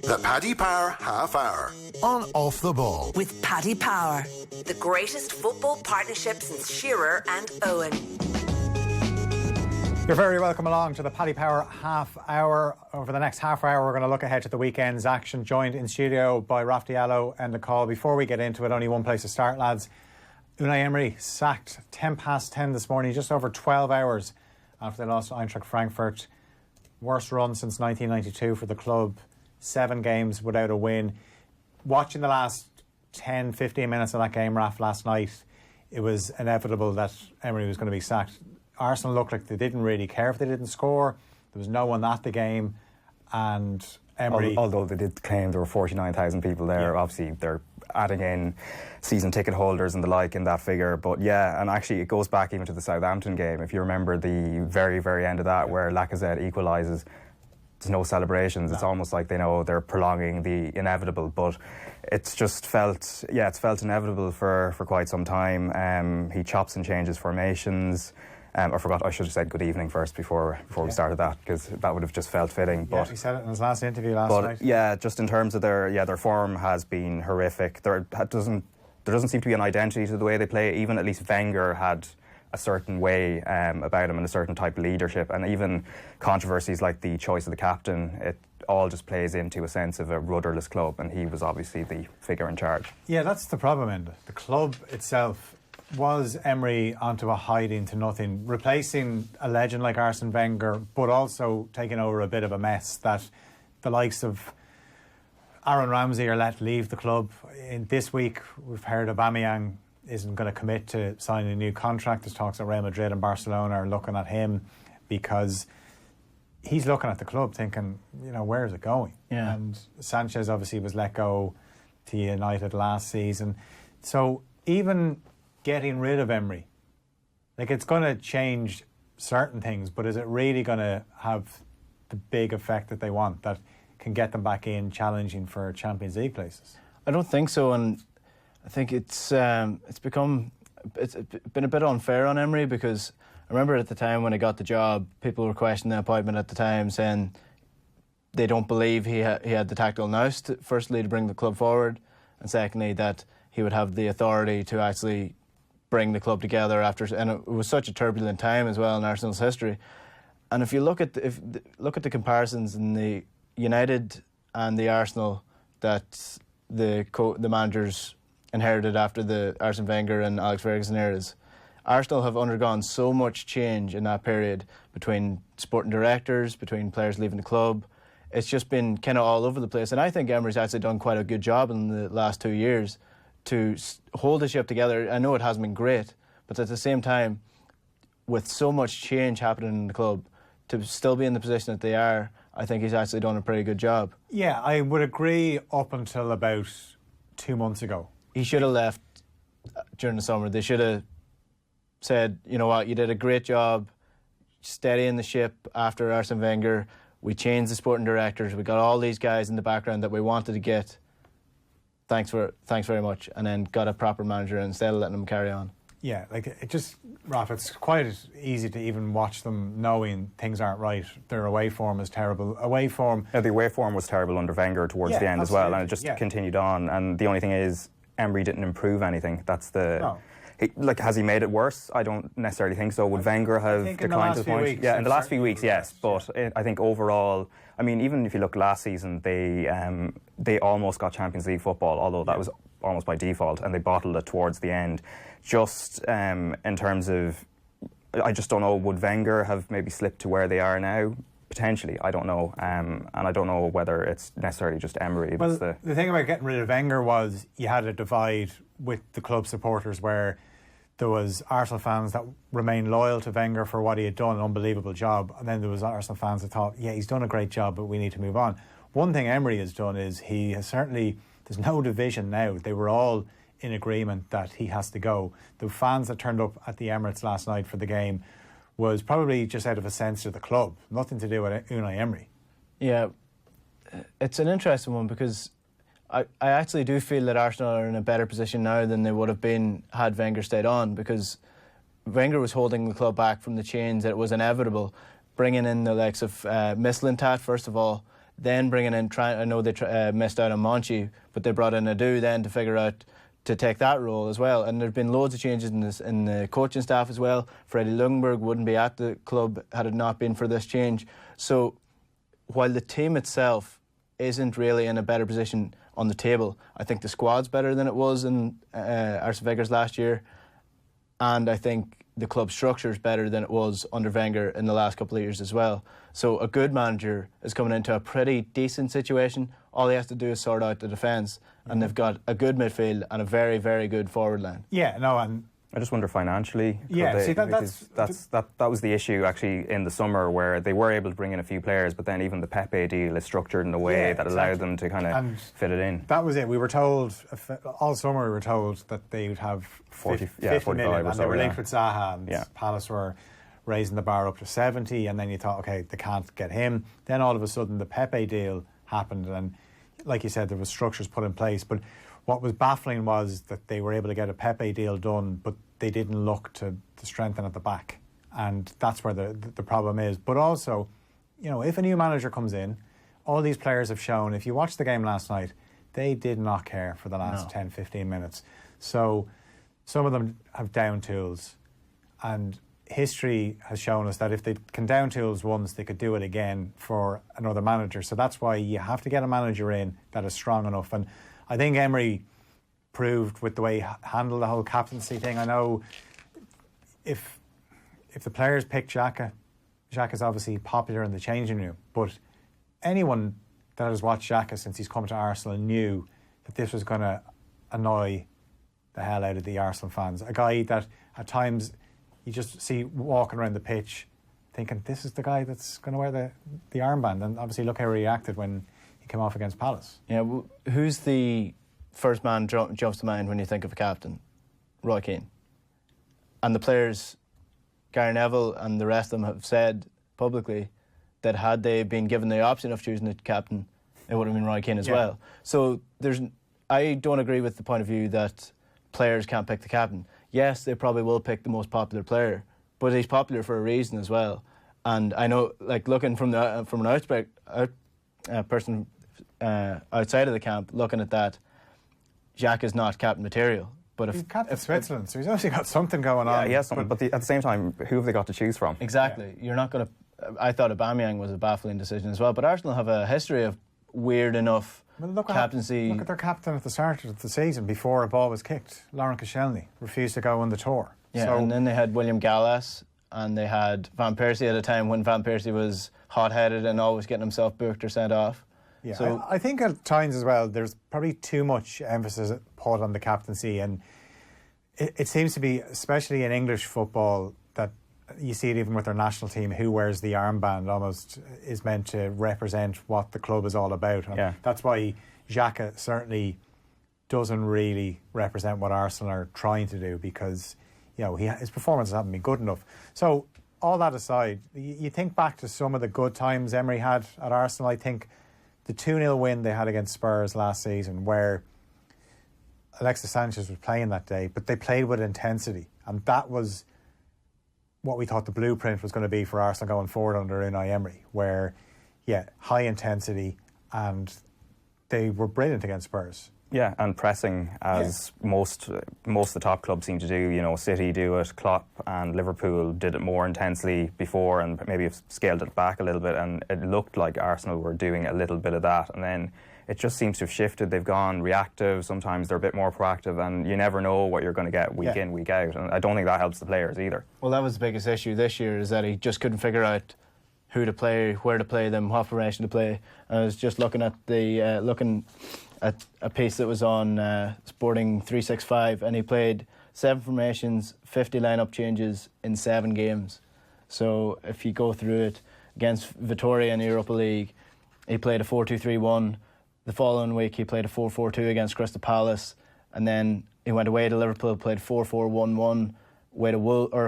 The Paddy Power Half Hour on Off the Ball. With Paddy Power, the greatest football partnership since Shearer and Owen. You're very welcome along to the Paddy Power Half Hour. Over the next half hour, we're going to look ahead to the weekend's action, joined in studio by Diallo and Coll. Before we get into it, only one place to start, lads. Unai Emery sacked 10 past 10 this morning, just over 12 hours after they lost to Eintracht Frankfurt. Worst run since 1992 for the club. 7 games without a win. Watching the last 10, 15 minutes of that game, Raf, last night, it was inevitable that Emery was going to be sacked. Arsenal looked like they didn't really care if they didn't score. There was no one at the game. And Emery... Although they did claim there were 49,000 people there, yeah. Obviously they're adding in season ticket holders and the like in that figure. But yeah, and actually it goes back even to the Southampton game. If you remember the very, very end of that, where Lacazette equalises, there's no celebrations. No. It's almost like they know they're prolonging the inevitable. But it's just felt, yeah, it's felt inevitable for quite some time. He chops and changes formations. I should have said good evening first before we started that, because that would have just felt fitting. But he said it in his last interview last night. Yeah, just in terms of their form has been horrific. There doesn't seem to be an identity to the way they play. Even at least Wenger had a certain way about him and a certain type of leadership, and even controversies like the choice of the captain, it all just plays into a sense of a rudderless club, and he was obviously the figure in charge. Yeah, that's the problem, Enda. The club itself, was Emery onto a hiding to nothing, replacing a legend like Arsene Wenger, but also taking over a bit of a mess that the likes of Aaron Ramsey are let leave the club. In this week, we've heard Aubameyang isn't going to commit to signing a new contract. There's talks that Real Madrid and Barcelona are looking at him because he's looking at the club thinking, where is it going? Yeah. And Sanchez obviously was let go to United last season. So even getting rid of Emery, it's going to change certain things, but is it really going to have the big effect that they want, that can get them back in challenging for Champions League places? I don't think so, and I think it's been a bit unfair on Emery, because I remember at the time when he got the job, people were questioning the appointment at the time, saying they don't believe he had the tactical nous, firstly, to bring the club forward, and secondly, that he would have the authority to actually bring the club together after, and it was such a turbulent time as well in Arsenal's history. And if you look at the comparisons in the United and the Arsenal that the managers inherited after the Arsene Wenger and Alex Ferguson eras, Arsenal have undergone so much change in that period, between sporting directors, between players leaving the club. It's just been kind of all over the place, and I think Emery's actually done quite a good job in the last 2 years to hold the ship together. I know it hasn't been great, but at the same time, with so much change happening in the club, to still be in the position that they are, I think he's actually done a pretty good job. Yeah, I would agree up until about 2 months ago. He should have left during the summer. They should have said, you know what, you did a great job steadying the ship after Arsene Wenger. We changed the sporting directors. We got all these guys in the background that we wanted to get. Thanks very much, and then got a proper manager instead of letting them carry on. Yeah, Raf, it's quite easy to even watch them knowing things aren't right. Their away form is terrible. The away form was terrible under Wenger towards the end as well, and it just continued on. And the only thing is, Emery didn't improve anything. That's the... No. Has he made it worse? I don't necessarily think so. Would Wenger have declined to the point? Yeah, in the last few weeks, yes. But I think overall, I mean, even if you look last season, they almost got Champions League football, although that was almost by default, and they bottled it towards the end. Just in terms of, I just don't know, would Wenger have maybe slipped to where they are now? Potentially, I don't know. And I don't know whether it's necessarily just Emery. Well, the thing about getting rid of Wenger was you had a divide with the club supporters, where there was Arsenal fans that remained loyal to Wenger for what he had done, an unbelievable job, and then there was Arsenal fans that thought, yeah, he's done a great job, but we need to move on. One thing Emery has done is he has certainly, there's no division now. They were all in agreement that he has to go. The fans that turned up at the Emirates last night for the game was probably just out of a sense of the club, nothing to do with Unai Emery. Yeah, it's an interesting one, because I actually do feel that Arsenal are in a better position now than they would have been had Wenger stayed on, because Wenger was holding the club back from the change that was inevitable, bringing in the likes of Mislintat, first of all, then bringing in, I know they missed out on Monchi, but they brought in Adu then to figure out to take that role as well. And there have been loads of changes in the coaching staff as well. Freddie Ljungberg wouldn't be at the club had it not been for this change. So while the team itself isn't really in a better position on the table, I think the squad's better than it was in Arsene Wenger's last year, and I think the club structure is better than it was under Wenger in the last couple of years as well. So a good manager is coming into a pretty decent situation. All he has to do is sort out the defence, and they've got a good midfield and a very, very good forward line. Yeah, no, and I just wonder financially. Yeah, see, that was the issue actually in the summer, where they were able to bring in a few players, but then even the Pepe deal is structured in a way that allowed them to kind of fit it in. That was it. We were told all summer. We were told that they would have 50 million, and they were linked with Zaha, and Palace were raising the bar up to 70, and then you thought, okay, they can't get him. Then all of a sudden the Pepe deal happened, and like you said, there was structures put in place. But what was baffling was that they were able to get a Pepe deal done, but they didn't look to strengthen at the back. And that's where the problem is. But also, you know, if a new manager comes in, all these players have shown, if you watched the game last night, they did not care for the last 10, 15 minutes. So some of them have down tools. And history has shown us that if they can down tools once, they could do it again for another manager. So that's why you have to get a manager in that is strong enough. And I think Emery proved with the way he handled the whole captaincy thing. I know if the players pick Xhaka is obviously popular in the changing room, but anyone that has watched Xhaka since he's come to Arsenal knew that this was going to annoy the hell out of the Arsenal fans. A guy that at times you just see walking around the pitch thinking, this is the guy that's going to wear the armband. And obviously look how he reacted when he came off against Palace. Yeah, well, who's the first man jumps to mind when you think of a captain? Roy Keane. And the players, Gary Neville and the rest of them, have said publicly that had they been given the option of choosing a captain, it would have been Roy Keane as well. So I don't agree with the point of view that players can't pick the captain. Yes, they probably will pick the most popular player, but he's popular for a reason as well. And I know, like, looking from an person outside of the camp, looking at that, Xhaka is not captain material. But he's captain Switzerland, so he's actually got something going on. Yeah, he has something, but at the same time, who have they got to choose from? Exactly. You're not going to... I thought Aubameyang was a baffling decision as well, but Arsenal have a history of weird enough captaincy. Look at their captain at the start of the season before a ball was kicked. Lauren Koscielny refused to go on the tour. Yeah, and then they had William Gallas, and they had Van Persie at a time when Van Persie was hot-headed and always getting himself booked or sent off. Yeah, so I think at times as well, there's probably too much emphasis put on the captaincy, and it seems to be, especially in English football, that you see it even with their national team, who wears the armband almost is meant to represent what the club is all about. And that's why Xhaka certainly doesn't really represent what Arsenal are trying to do, because his performances haven't been good enough. So all that aside, you think back to some of the good times Emery had at Arsenal. I think the 2-0 win they had against Spurs last season, where Alexis Sanchez was playing that day, but they played with intensity, and that was what we thought the blueprint was going to be for Arsenal going forward under Unai Emery, where, high intensity, and they were brilliant against Spurs. Yeah, and pressing, as most of the top clubs seem to do. City do it, Klopp and Liverpool did it more intensely before, and maybe have scaled it back a little bit, and it looked like Arsenal were doing a little bit of that, and then it just seems to have shifted. They've gone reactive, sometimes they're a bit more proactive, and you never know what you're going to get week in, week out, and I don't think that helps the players either. Well, that was the biggest issue this year, is that he just couldn't figure out who to play, where to play them, what formation to play. And I was just looking at a piece that was on Sporting 365, and he played 7 formations, 50 lineup changes in 7 games. So if you go through it, against Vitoria in the Europa League, he played a 4-2-3-1. The following week he played a 4-4-2 against Crystal Palace, and then he went away to Liverpool, played 4-4-1-1,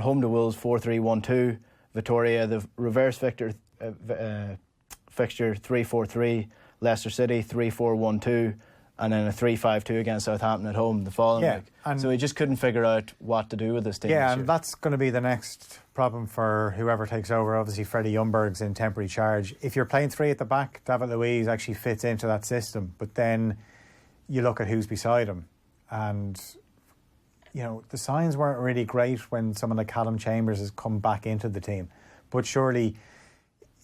home to Wolves 4-3-1-2. Vitoria, the reverse fixture 3-4-3. Leicester City 3-4-1-2. and then a 3-5-2 against Southampton at home the following week. So he just couldn't figure out what to do with this team. Yeah, and that's going to be the next problem for whoever takes over. Obviously, Freddie Ljungberg's in temporary charge. If you're playing three at the back, David Luiz actually fits into that system. But then you look at who's beside him, and you know the signs weren't really great when someone like Callum Chambers has come back into the team. But surely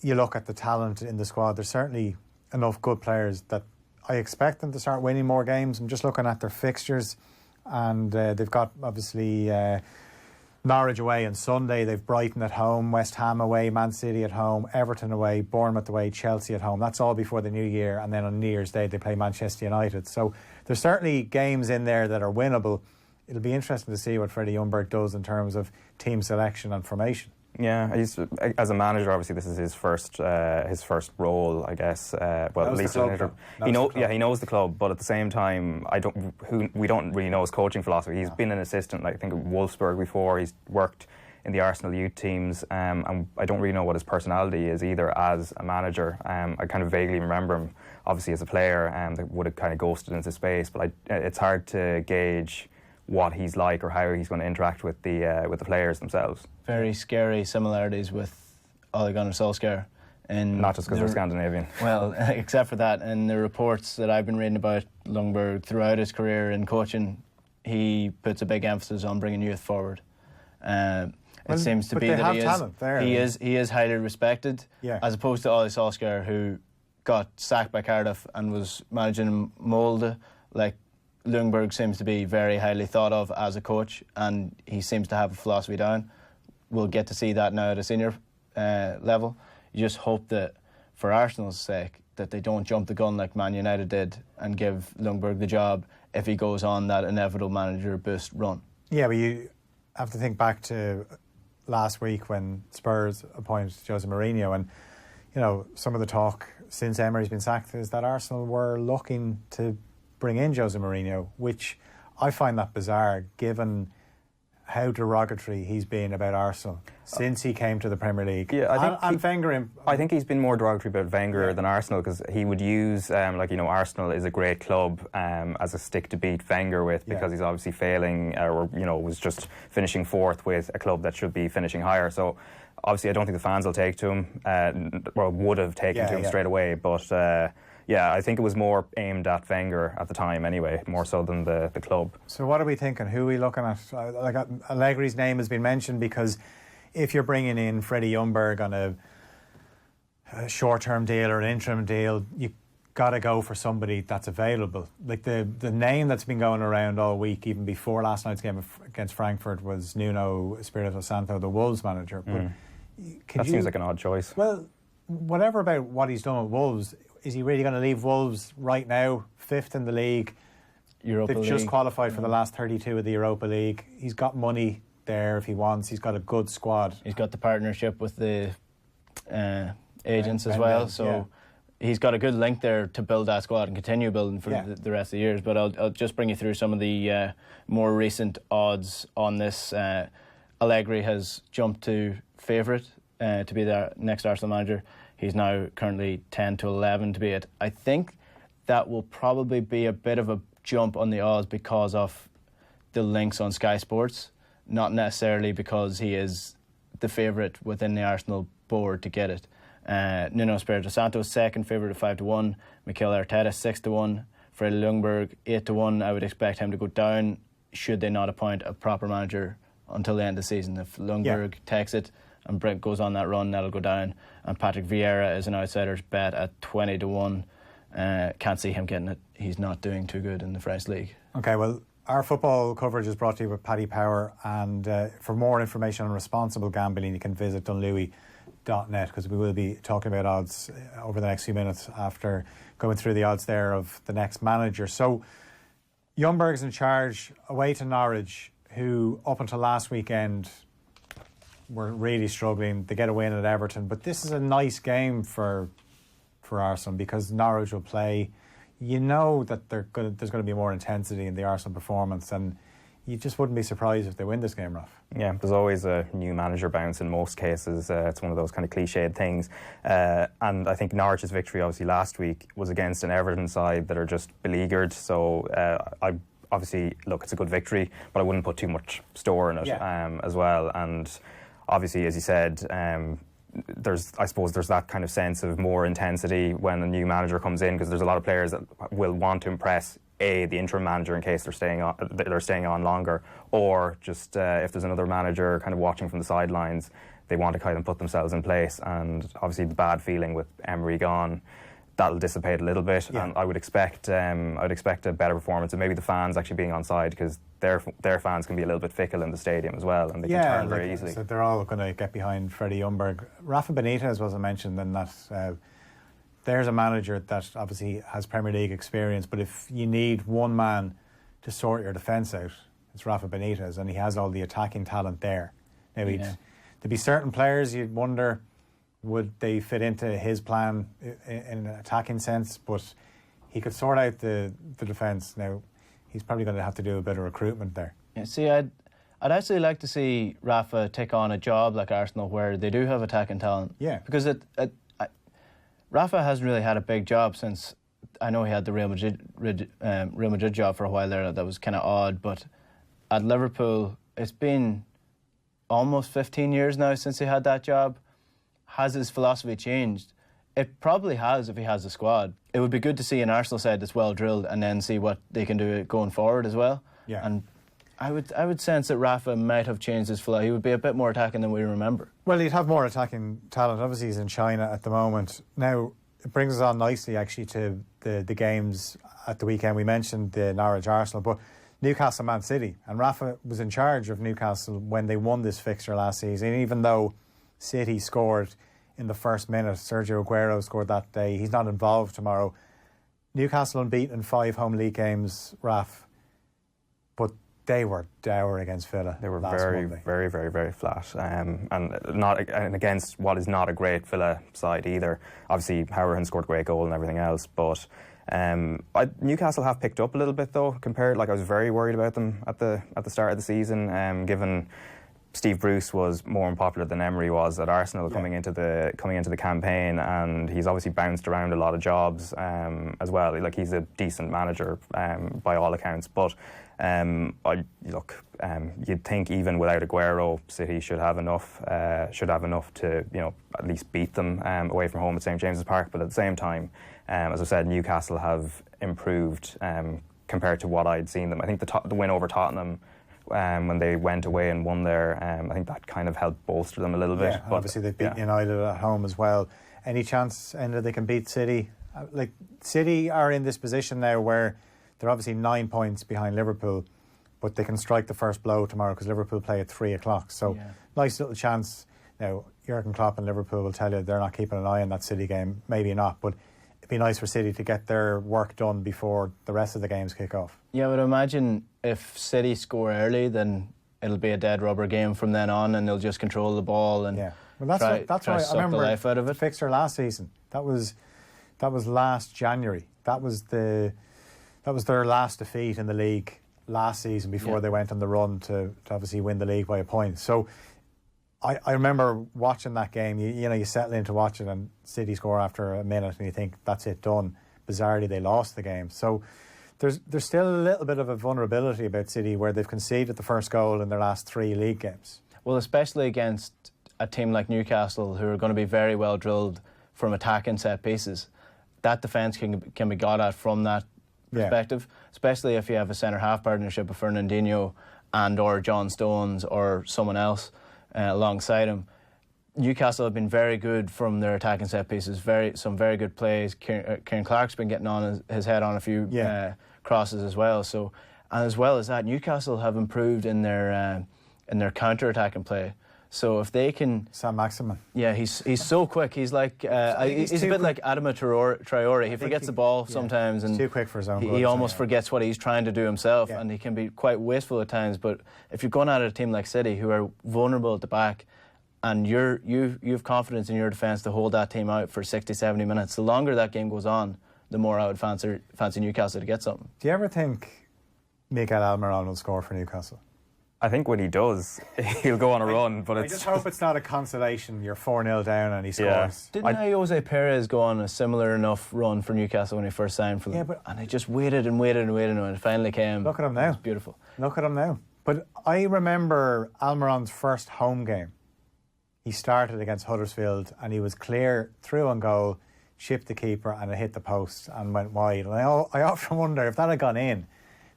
you look at the talent in the squad. There's certainly enough good players that I expect them to start winning more games. I'm just looking at their fixtures, and they've got obviously Norwich away on Sunday. They've Brighton at home, West Ham away, Man City at home, Everton away, Bournemouth away, Chelsea at home. That's all before the New Year, and then on New Year's Day they play Manchester United. So there's certainly games in there that are winnable. It'll be interesting to see what Freddie Ljungberg does in terms of team selection and formation. Yeah, as a manager, obviously this is his first role, I guess. Well, at least he knows the club, but at the same time, we don't really know his coaching philosophy. He's been an assistant, like I think, at Wolfsburg before. He's worked in the Arsenal youth teams, and I don't really know what his personality is either as a manager. I kind of vaguely remember him, obviously as a player, that would have kind of ghosted into space. But it's hard to gauge what he's like or how he's going to interact with the players themselves. Very scary similarities with Ole Gunnar Solskjaer. Not just because they're Scandinavian. Well, except for that, in the reports that I've been reading about Ljungberg throughout his career in coaching, he puts a big emphasis on bringing youth forward. It seems to be that he is highly respected, as opposed to Ole Solskjaer, who got sacked by Cardiff and was managing Molde. Like, Ljungberg seems to be very highly thought of as a coach, and he seems to have a philosophy down. We'll get to see that now at a senior level. You just hope that, for Arsenal's sake, that they don't jump the gun like Man United did and give Ljungberg the job if he goes on that inevitable manager boost run. Yeah, but you have to think back to last week when Spurs appointed Jose Mourinho, and you know some of the talk since Emery's been sacked is that Arsenal were looking to bring in Jose Mourinho, which I find that bizarre given how derogatory he's been about Arsenal since he came to the Premier League. Yeah, I think he's been more derogatory about Wenger than Arsenal, because he would use Arsenal is a great club as a stick to beat Wenger with, because he's obviously failing or was just finishing fourth with a club that should be finishing higher. So obviously I don't think the fans will take to him, or would have taken to him straight away, but I think it was more aimed at Wenger at the time anyway, more so than the club. So what are we thinking? Who are we looking at? Like Allegri's name has been mentioned, because if you're bringing in Freddie Ljungberg on a short-term deal or an interim deal, you got to go for somebody that's available. Like the name that's been going around all week, even before last night's game against Frankfurt, was Nuno Espirito Santo, the Wolves manager. But seems like an odd choice. Well, whatever about what he's done with Wolves, is he really going to leave Wolves right now, fifth in the league? They've just qualified for the last 32 of the Europa League. He's got money there if he wants. He's got a good squad. He's got the partnership with the agents as well. So he's got a good link there to build that squad and continue building for the rest of the years. But I'll just bring you through some of the more recent odds on this. Allegri has jumped to favourite to be the next Arsenal manager. He's now currently 10 to 11 to be it. I think that will probably be a bit of a jump on the odds because of the links on Sky Sports, not necessarily because he is the favourite within the Arsenal board to get it. Nuno Espirito Santo second favourite at 5 to 1. Mikel Arteta 6 to 1. Freddie Ljungberg 8 to 1. I would expect him to go down should they not appoint a proper manager until the end of the season. If Ljungberg takes it and Brent goes on that run, that'll go down. And Patrick Vieira is an outsider's bet at 20 to 1. Can't see him getting it. He's not doing too good in the French league. Okay, well, our football coverage is brought to you by Paddy Power, and for more information on responsible gambling, you can visit dunlewy.net, because we will be talking about odds over the next few minutes after going through the odds there of the next manager. So Ljungberg's in charge, away to Norwich, who up until last weekend were really struggling. They get a win at Everton, but this is a nice game for Arsenal, because Norwich will play. You know that there's going to be more intensity in the Arsenal performance, and you just wouldn't be surprised if they win this game, Raf. Yeah, there's always a new manager bounce in most cases. It's one of those kind of cliched things. And I think Norwich's victory, obviously, last week was against an Everton side that are just beleaguered. So I obviously, look, it's a good victory, but I wouldn't put too much store in it as well. And obviously, as you said, I suppose there's that kind of sense of more intensity when a new manager comes in, because there's a lot of players that will want to impress the interim manager in case they're staying on longer, or just if there's another manager kind of watching from the sidelines, they want to kind of put themselves in place. And obviously the bad feeling with Emery gone, that'll dissipate a little bit, and I would expect a better performance, and maybe the fans actually being on side, because their fans can be a little bit fickle in the stadium as well, and they can turn very easily. So they're all going to get behind Freddie Ljungberg. Rafa Benitez was mentioned in that. There's a manager that obviously has Premier League experience, but if you need one man to sort your defence out, it's Rafa Benitez, and he has all the attacking talent there. Now, there'd be certain players you'd wonder, would they fit into his plan in an attacking sense, but he could sort out the defence. Now, he's probably going to have to do a bit of recruitment there. Yeah, see, I'd actually like to see Rafa take on a job like Arsenal where they do have attacking talent. Yeah. Because Rafa hasn't really had a big job since, I know he had the Real Madrid job for a while there. That was kind of odd, but at Liverpool, it's been almost 15 years now since he had that job. Has his philosophy changed? It probably has if he has a squad. It would be good to see an Arsenal side that's well drilled and then see what they can do going forward as well. Yeah. And I would sense that Rafa might have changed his philosophy. He would be a bit more attacking than we remember. Well, he'd have more attacking talent. Obviously, he's in China at the moment. Now, it brings us on nicely, actually, to the games at the weekend. We mentioned the Norwich-Arsenal, but Newcastle Man City. And Rafa was in charge of Newcastle when they won this fixture last season. Even though City scored in the first minute, Sergio Aguero scored that day. He's not involved tomorrow. Newcastle unbeaten in 5 home league games, Raf. But they were dour against Villa. They were very, very, very, very flat, and against what is not a great Villa side either. Obviously, Howard scored a great goal and everything else, but Newcastle have picked up a little bit though. Compared, I was very worried about them at the start of the season, given Steve Bruce was more unpopular than Emery was at Arsenal coming into the campaign, and he's obviously bounced around a lot of jobs as well. He's a decent manager by all accounts, but you'd think even without Aguero, City should have enough to at least beat them away from home at St James's Park. But at the same time, as I said, Newcastle have improved compared to what I'd seen them. I think the win over Tottenham, when they went away and won there, I think that kind of helped bolster them a little bit. But obviously they've beaten United at home as well. Any chance, Enda, they can beat City? City are in this position now where they're obviously 9 points behind Liverpool, but they can strike the first blow tomorrow because Liverpool play at 3 o'clock. So nice little chance. Now, Jurgen Klopp and Liverpool will tell you they're not keeping an eye on that City game. Maybe not, but it'd be nice for City to get their work done before the rest of the games kick off. Yeah, I would imagine if City score early, then it'll be a dead rubber game from then on, and they'll just control the ball and that's try why to suck the life out of it. The fixture last season. That was last January. That was their last defeat in the league last season before they went on the run to obviously win the league by a point. So I remember watching that game. You settle in to watch it, and City score after a minute, and you think that's it, done. Bizarrely, they lost the game. So there's still a little bit of a vulnerability about City where they've conceded the first goal in their last 3 league games. Well, especially against a team like Newcastle, who are going to be very well drilled from attacking set pieces. That defence can be got at from that perspective, especially if you have a centre-half partnership of Fernandinho and or John Stones or someone else alongside him. Newcastle have been very good from their attacking set pieces, some very good plays. Kieran Clark's been getting on his head on a few crosses as well. So, and as well as that, Newcastle have improved in their counter-attacking play. So if they can... Sam Maximin. Yeah, he's so quick. He's like... he's a bit like Adama Traore. He forgets the ball sometimes. And too quick for his own He almost forgets what he's trying to do himself, and he can be quite wasteful at times. But if you're going at a team like City, who are vulnerable at the back, and you have confidence in your defence to hold that team out for 60, 70 minutes, the longer that game goes on, the more I would fancy Newcastle to get something. Do you ever think Miguel Almiron will score for Newcastle? I think when he does, he'll go on a run. But I just hope it's not a consolation. You're 4-0 down and he scores. Didn't Jose Perez go on a similar enough run for Newcastle when he first signed for them? Yeah, and he just waited and waited and waited, and when it finally came, look at him now. It was beautiful. Look at him now. But I remember Almiron's first home game. He started against Huddersfield and he was clear through on goal, chipped the keeper, and it hit the post and went wide. And I often wonder if that had gone in,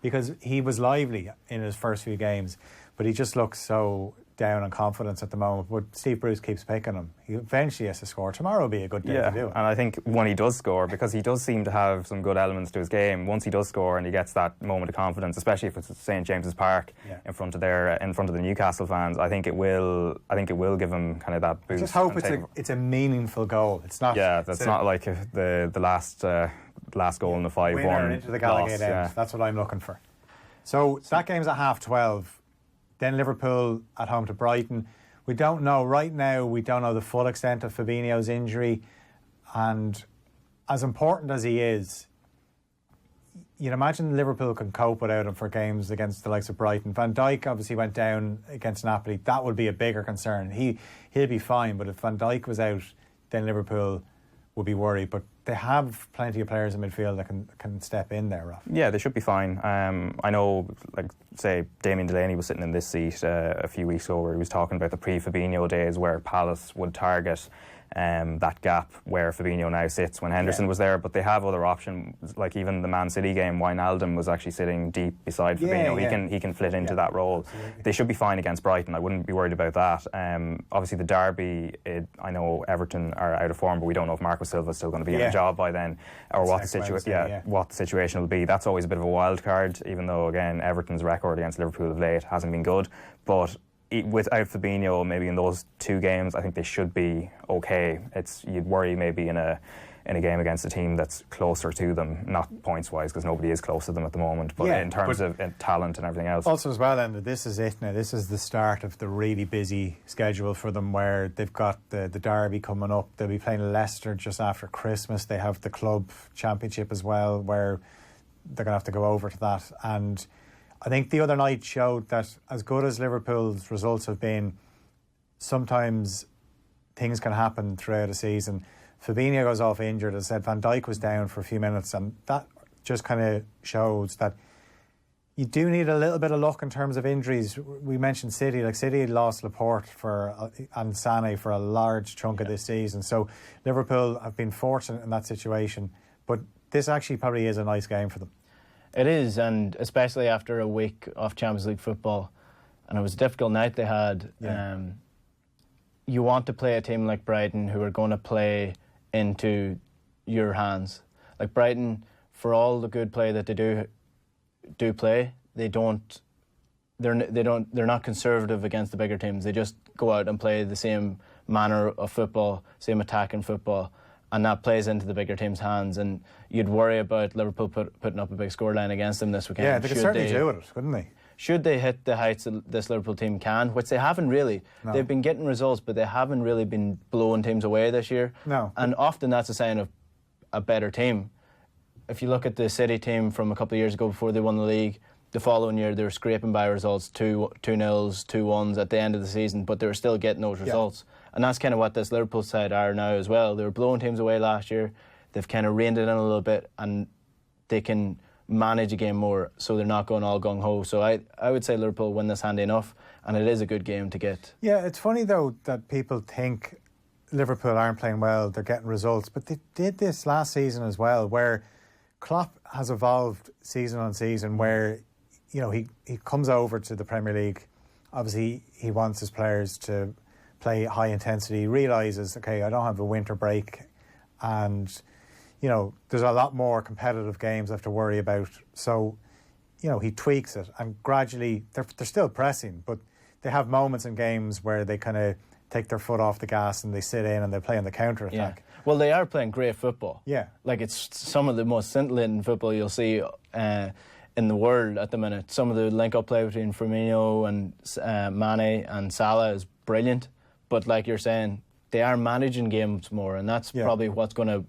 because he was lively in his first few games, but he just looks so down on confidence at the moment. But Steve Bruce keeps picking him. He eventually has to score. Tomorrow will be a good day to do it. And I think when he does score, because he does seem to have some good elements to his game, once he does score and he gets that moment of confidence, especially if it's St James's Park in front of the Newcastle fans, I think it will give him kind of that boost. I just hope it's a meaningful goal. It's not. Yeah, that's not like the last goal in the 5-1 winner into the Gallagher end. That's what I'm looking for. So that game's at 12:30. Then Liverpool at home to Brighton. We don't know right now. We don't know the full extent of Fabinho's injury, and as important as he is, you'd imagine Liverpool can cope without him for games against the likes of Brighton. Van Dijk obviously went down against Napoli. That would be a bigger concern. He'll be fine, but if Van Dijk was out, then Liverpool would be worried. But they have plenty of players in midfield that can step in there, Ralph. Yeah, they should be fine. I know, like, say, Damien Delaney was sitting in this seat a few weeks ago where he was talking about the pre-Fabinho days where Palace would target that gap where Fabinho now sits when Henderson was there, but they have other options, like even the Man City game, Wijnaldum was actually sitting deep beside Fabinho. He can flit into that role. Absolutely. They should be fine against Brighton. I wouldn't be worried about that. Obviously the derby, I know Everton are out of form, but we don't know if Marco Silva is still going to be in a job by then, or what the situation will be. That's always a bit of a wild card, even though again Everton's record against Liverpool of late hasn't been good, but without Fabinho, maybe in those two games, I think they should be okay. You'd worry maybe in a game against a team that's closer to them, not points wise, because nobody is close to them at the moment, but in terms of talent and everything else. Also as well, then, this is it now. This is the start of the really busy schedule for them, where they've got the derby coming up. They'll be playing Leicester just after Christmas. They have the club championship as well, where they're going to have to go over to that. And I think the other night showed that as good as Liverpool's results have been, sometimes things can happen throughout a season. Fabinho goes off injured. As I said, Van Dijk was down for a few minutes, and that just kind of shows that you do need a little bit of luck in terms of injuries. We mentioned City. Like, City had lost Laporte and Sané for a large chunk of this season. So Liverpool have been fortunate in that situation. But this actually probably is a nice game for them. It is, and especially after a week of Champions League football, and it was a difficult night they had. You want to play a team like Brighton, who are going to play into your hands. Like Brighton, for all the good play that they do play, they're not conservative against the bigger teams. They just go out and play the same manner of football, same attacking football, and that plays into the bigger team's hands. And you'd worry about Liverpool putting up a big scoreline against them this weekend. Yeah, they could certainly do it, couldn't they? Should they hit the heights that this Liverpool team can, which they haven't really. No. They've been getting results, but they haven't really been blowing teams away this year. No. And often that's a sign of a better team. If you look at the City team from a couple of years ago before they won the league, the following year they were scraping by results, 2-0s, 2-1s at the end of the season, but they were still getting those results. And that's kind of what this Liverpool side are now as well. They were blowing teams away last year. They've kind of reined it in a little bit, and they can manage a game more, so they're not going all gung-ho. So I would say Liverpool win this handy enough, and it is a good game to get. Yeah, it's funny though that people think Liverpool aren't playing well, they're getting results, but they did this last season as well, where Klopp has evolved season on season, where he comes over to the Premier League. Obviously he wants his players to play high intensity. He realises, okay, I don't have a winter break, and there's a lot more competitive games I have to worry about. So, he tweaks it, and gradually they're still pressing, but they have moments in games where they kind of take their foot off the gas and they sit in and they play on the counter attack. Yeah. Well, they are playing great football. Yeah. Like, it's some of the most scintillating football you'll see in the world at the minute. Some of the link-up play between Firmino and Mane and Salah is brilliant, but like you're saying, they are managing games more, and that's probably what's going to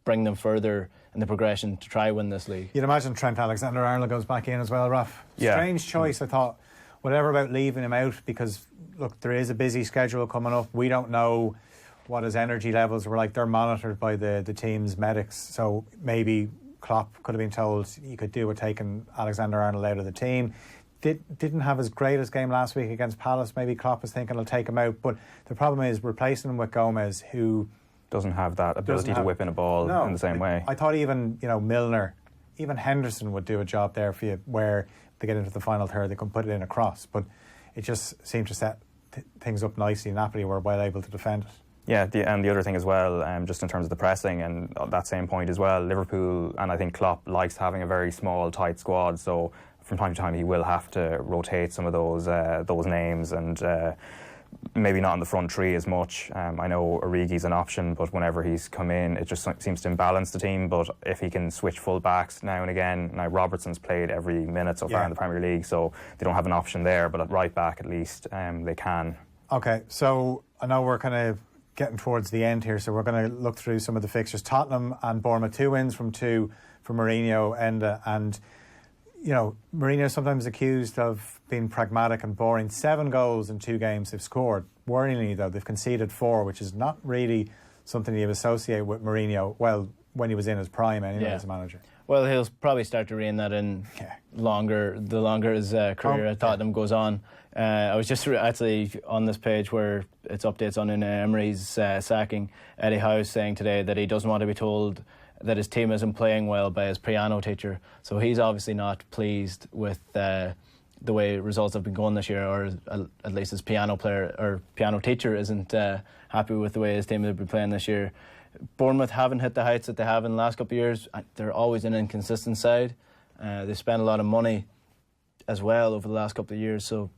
bring them further in the progression to try win this league. You'd imagine Trent Alexander-Arnold goes back in as well, Raf. Yeah. Strange choice, I thought. Whatever about leaving him out, because, look, there is a busy schedule coming up. We don't know what his energy levels were like. They're monitored by the team's medics, so maybe Klopp could have been told he could do with taking Alexander-Arnold out of the team. Didn't have his greatest game last week against Palace. Maybe Klopp was thinking, I'll take him out. But the problem is replacing him with Gomez, who doesn't have that ability to whip in a ball in the same way. I thought even, Milner, even Henderson would do a job there for you, where they get into the final third, they can put it in across. But it just seemed to set things up nicely. Napoli were well able to defend it. Yeah, and the other thing as well, just in terms of the pressing, and that same point as well, Liverpool, and I think Klopp likes having a very small, tight squad, so from time to time he will have to rotate some of those names, and maybe not in the front three as much. I know Origi's an option, but whenever he's come in, it just seems to imbalance the team. But if he can switch full backs now and again, now Robertson's played every minute so far in the Premier League, so they don't have an option there, but at right back at least they can. Okay, so I know we're kind of getting towards the end here, so we're going to look through some of the fixtures. Tottenham and Bournemouth, 2 wins from 2 for Mourinho, Enda, and Mourinho sometimes accused of being pragmatic and boring. 7 goals in 2 games they've scored. Worryingly, though, they've conceded 4, which is not really something you associate with Mourinho, well, when he was in his prime anyway as a manager. Well, he'll probably start to rein that in the longer his career at Tottenham goes on. I was just actually on this page where it's updates on Unai Emery's sacking. Eddie Howe's saying today that he doesn't want to be told that his team isn't playing well by his piano teacher. So he's obviously not pleased with the way results have been going this year, or at least his piano player or piano teacher isn't happy with the way his team have been playing this year. Bournemouth haven't hit the heights that they have in the last couple of years. They're always an inconsistent side. They spent a lot of money as well over the last couple of years, so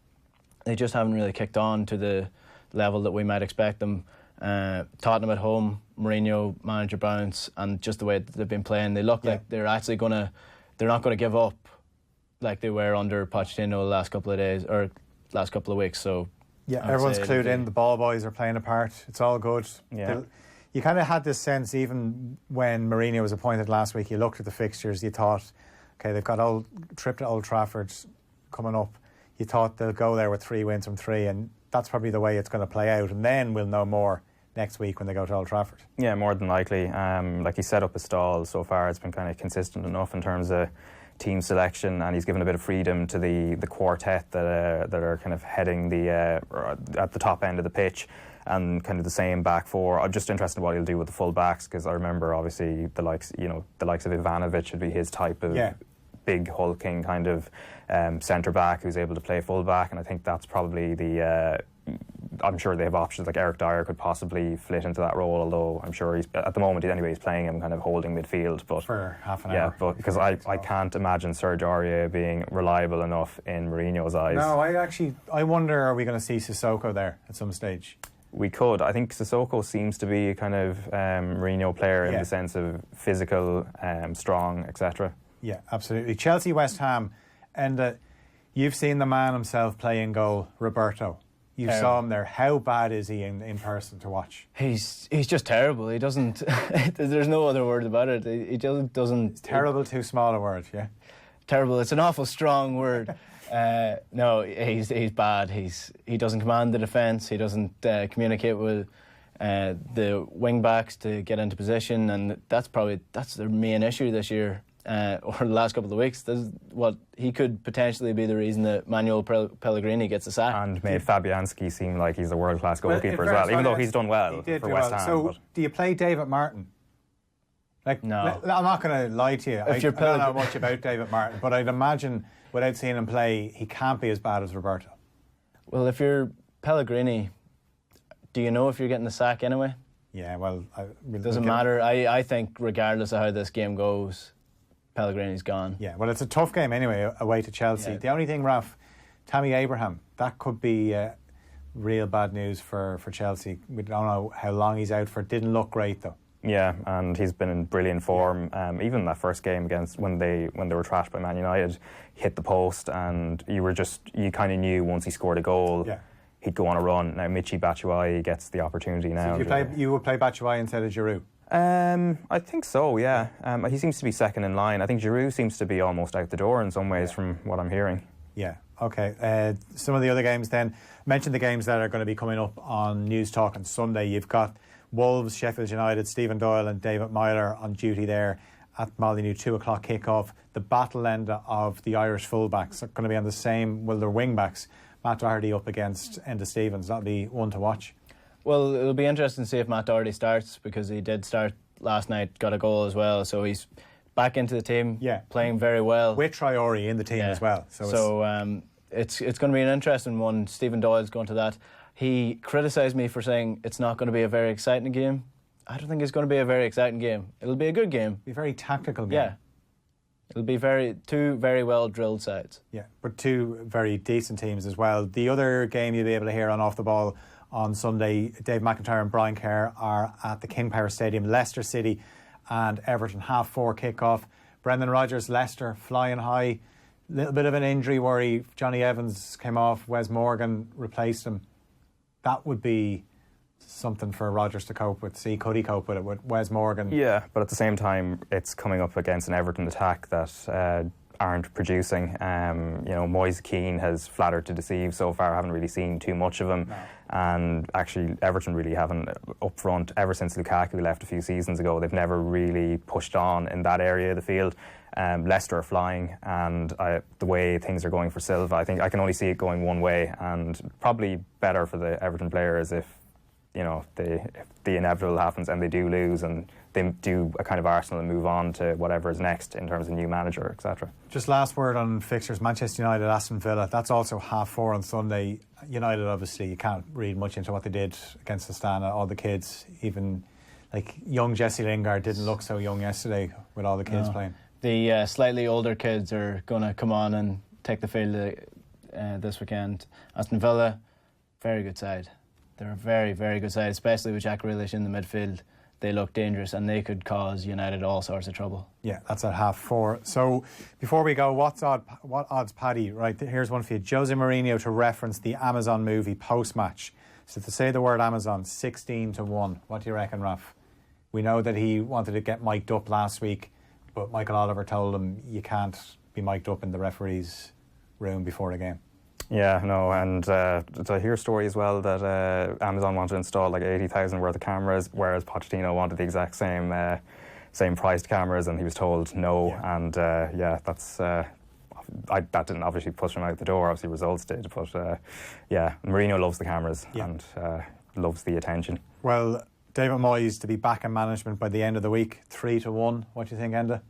they just haven't really kicked on to the level that we might expect them. Tottenham at home, Mourinho, manager bounce, and just the way that they've been playing, they look like they're actually they're not going to give up like they were under Pochettino the last couple of days or last couple of weeks. So everyone's clued in. The ball boys are playing a part. It's all good. Yeah. You kind of had this sense, even when Mourinho was appointed last week, you looked at the fixtures, you thought, okay, they've got a trip to Old Trafford coming up. You thought they'll go there with 3 wins from 3, and that's probably the way it's going to play out. And then we'll know more next week when they go to Old Trafford. Yeah, more than likely. Like he set up a stall so far, it's been kind of consistent enough in terms of team selection, and he's given a bit of freedom to the quartet that are kind of heading at the top end of the pitch, and kind of the same back four. I'm just interested in what he'll do with the full backs, because I remember obviously the likes of Ivanovic would be his type of big hulking kind of centre back who's able to play full back, and I think that's probably I'm sure they have options like Eric Dyer could possibly flit into that role, although I'm sure he's at the moment anyway he's playing him kind of holding midfield, but for half an hour. Yeah, but because I can't imagine Serge Aurier being reliable enough in Mourinho's eyes. No, I wonder, are we going to see Sissoko there at some stage? We could. I think Sissoko seems to be a kind of Mourinho player in the sense of physical, strong, etc. Yeah, absolutely. Chelsea, West Ham, and you've seen the man himself play in goal, Roberto. You saw him there. How bad is he in person to watch? He's just terrible. He doesn't. There's no other word about it. He doesn't. It's terrible. Too small a word. Yeah. Terrible. It's an awful strong word. No, he's bad. He doesn't command the defence. He doesn't communicate with the wing backs to get into position, and that's their main issue this year. Or the last couple of weeks, he could potentially be the reason that Manuel Pellegrini gets a sack. And made Fabianski seem like he's a world-class goalkeeper as well, even though he's done well for West Ham. So, do you play David Martin? No. I'm not going to lie to you. I don't know much about David Martin, but I'd imagine, without seeing him play, he can't be as bad as Roberto. Well, if you're Pellegrini, do you know if you're getting the sack anyway? Yeah, well... It doesn't matter. I think, regardless of how this game goes... Pellegrini's gone. Yeah, well, it's a tough game anyway, away to Chelsea. Yeah. The only thing, Ralph, Tammy Abraham, that could be real bad news for Chelsea. We don't know how long he's out for. Didn't look great, though. Yeah, and he's been in brilliant form. Even that first game against when they were trashed by Man United, hit the post, and you kind of knew once he scored a goal, he'd go on a run. Now Michy Batshuayi gets the opportunity now. So you would play Batshuayi instead of Giroud? I think so, yeah. He seems to be second in line. I think Giroud seems to be almost out the door in some ways from what I'm hearing. Yeah, okay. Some of the other games then. Mention the games that are going to be coming up on News Talk on Sunday. You've got Wolves, Sheffield United, Stephen Doyle and David Myler on duty there at Molyneux, 2 o'clock kickoff. The battle end of the Irish fullbacks are going to be on the same, well, their wing backs. Matt Doherty up against Enda Stevens. That'll be one to watch. Well, it'll be interesting to see if Matt Doherty starts, because he did start last night, got a goal as well, so he's back into the team, playing very well. With Traore in the team as well. So it's going to be an interesting one. Stephen Doyle's going to that. He criticised me for saying it's not going to be a very exciting game. I don't think it's going to be a very exciting game. It'll be a good game. It'll be a very tactical game. Yeah. It'll be two very well drilled sides. Yeah, but two very decent teams as well. The other game you'll be able to hear on Off the Ball on Sunday, Dave McIntyre and Brian Kerr are at the King Power Stadium, Leicester City and Everton, 4:30 kickoff. Brendan Rodgers, Leicester, flying high. Little bit of an injury worry. Johnny Evans came off, Wes Morgan replaced him. That would be something for Rodgers to cope with. See, could he cope with it with Wes Morgan? Yeah, but at the same time, it's coming up against an Everton attack that aren't producing. Moise Keane has flattered to deceive so far. I haven't really seen too much of him. No. And actually, Everton really haven't up front ever since Lukaku left a few seasons ago. They've never really pushed on in that area of the field. Leicester are flying, and the way things are going for Silva, I think I can only see it going one way, and probably better for the Everton players if the inevitable happens and they do lose and they do a kind of Arsenal and move on to whatever is next in terms of new manager, etc. Just last word on fixtures. Manchester United, Aston Villa. That's also 4:30 on Sunday. United, obviously, you can't read much into what they did against Astana. All the kids, even like young Jesse Lingard, didn't look so young yesterday with all the kids playing. The slightly older kids are going to come on and take the field this weekend. Aston Villa, very good side. They're a very, very good side, especially with Jack Grealish in the midfield. They look dangerous and they could cause United all sorts of trouble. Yeah, that's at 4:30. So before we go, what odds, Paddy? Right, here's one for you. Jose Mourinho to reference the Amazon movie post-match. So to say the word Amazon, 16-1. What do you reckon, Raf? We know that he wanted to get mic'd up last week, but Michael Oliver told him you can't be mic'd up in the referee's room before a game. Yeah, no, and I hear a story as well that Amazon wanted to install like 80,000 worth of cameras, whereas Pochettino wanted the exact same priced cameras, and he was told no. Yeah. And that didn't obviously push him out the door. Obviously, results did, but Mourinho loves the cameras and loves the attention. Well, David Moyes to be back in management by the end of the week, 3-1. What do you think, Enda?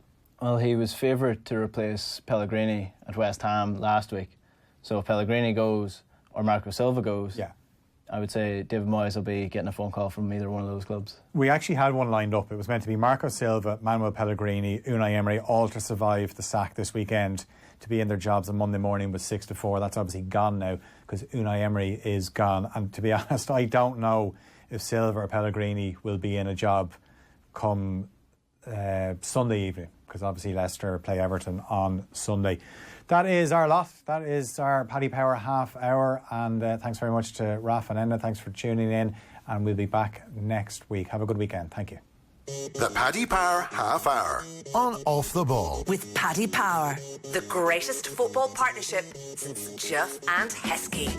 Well, he was favoured to replace Pellegrini at West Ham last week. So if Pellegrini goes or Marco Silva goes, I would say David Moyes will be getting a phone call from either one of those clubs. We actually had one lined up. It was meant to be Marco Silva, Manuel Pellegrini, Unai Emery, all to survive the sack this weekend, to be in their jobs on Monday morning with 6-4. That's obviously gone now because Unai Emery is gone. And to be honest, I don't know if Silva or Pellegrini will be in a job come Sunday evening, because obviously Leicester play Everton on Sunday. That is our lot. That is our Paddy Power half hour. And thanks very much to Raf and Enda. Thanks for tuning in. And we'll be back next week. Have a good weekend. Thank you. The Paddy Power half hour on Off the Ball. With Paddy Power, the greatest football partnership since Jeff and Heskey.